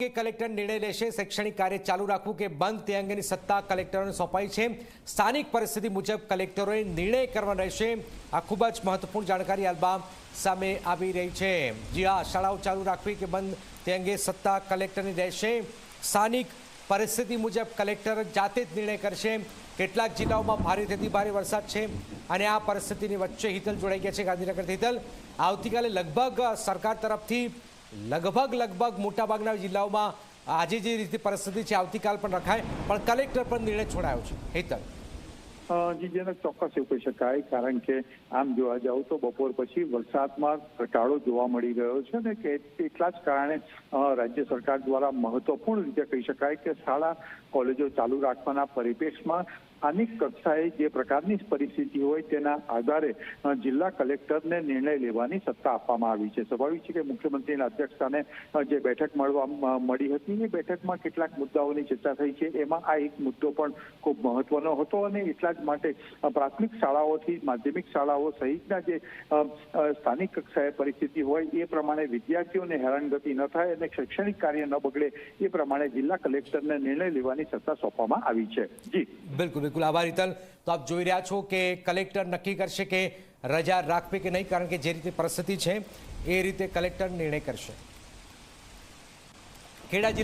કે કલેક્ટર નિર્ણય લેશે શૈક્ષણિક કાર્ય ચાલુ રાખવું કે બંધ તે અંગેની સત્તા કલેક્ટરોને સોંપાઈ છે। સ્થાનિક પરિસ્થિતિ મુજબ કલેક્ટરોએ નિર્ણય કરવાનો રહેશે। આ ખૂબ જ મહત્વપૂર્ણ જાણકારી હાલમાં સામે આવી રહી છે। જી હા, શાળાઓ ચાલુ રાખવી કે બંધ તે અંગે સત્તા કલેક્ટરની રહેશે। સ્થાનિક પરિસ્થિતિ મુજબ કલેક્ટર જાતે જ નિર્ણય કરશે। કેટલાક જિલ્લાઓમાં ભારેથી ભારે વરસાદ છે અને આ પરિસ્થિતિની વચ્ચે હિતલ જોડાઈ ગયા છે ગાંધીનગરથી। હિતલ, આવતીકાલે લગભગ સરકાર તરફથી લગભગ મોટાભાગના જિલ્લાઓમાં આજે જે રીતે પરિસ્થિતિ છે આવતીકાલ પણ રખાય, પણ કલેક્ટર પર નિર્ણય છોડાયો છે। હિતલ, જી જેને ચોક્કસ એવું કહી શકાય, કારણ કે આમ જોવા જાવ તો બપોર પછી વરસાદમાં ઘટાડો જોવા મળી ગયો છે ને કે એટલા જ કારણે રાજ્ય સરકાર દ્વારા મહત્વપૂર્ણ રીતે કહી શકાય કે શાળા કોલેજો ચાલુ રાખવાના પરિપ્રેક્ષમાં સ્થાનિક કક્ષાએ જે પ્રકારની પરિસ્થિતિ હોય તેના આધારે જિલ્લા કલેક્ટરને નિર્ણય લેવાની સત્તા આપવામાં આવી છે। સ્વાભાવિક છે કે મુખ્યમંત્રીના અધ્યક્ષસ્થાને જે બેઠક મળી હતી એ બેઠકમાં કેટલાક મુદ્દાઓની ચર્ચા થઈ છે। એમાં આ એક મુદ્દો પણ ખૂબ મહત્વનો હતો અને એટલા જ માટે પ્રાથમિક શાળાઓથી માધ્યમિક શાળાઓ સહિતના જે સ્થાનિક કક્ષાએ પરિસ્થિતિ હોય એ પ્રમાણે વિદ્યાર્થીઓને હેરાનગતિ ન થાય અને શૈક્ષણિક કાર્ય ન બગડે એ પ્રમાણે જિલ્લા કલેક્ટરને નિર્ણય લેવાની સત્તા સોંપવામાં આવી છે। જી બિલકુલ, આભાર હિતલ। તો આપ જોઈ રહ્યા છો કે કલેક્ટર નક્કી કરશે કે રજા રાખવી કે નહીં, કારણ કે જે રીતે પરિસ્થિતિ છે એ રીતે કલેક્ટર નિર્ણય કરશે। ખેડા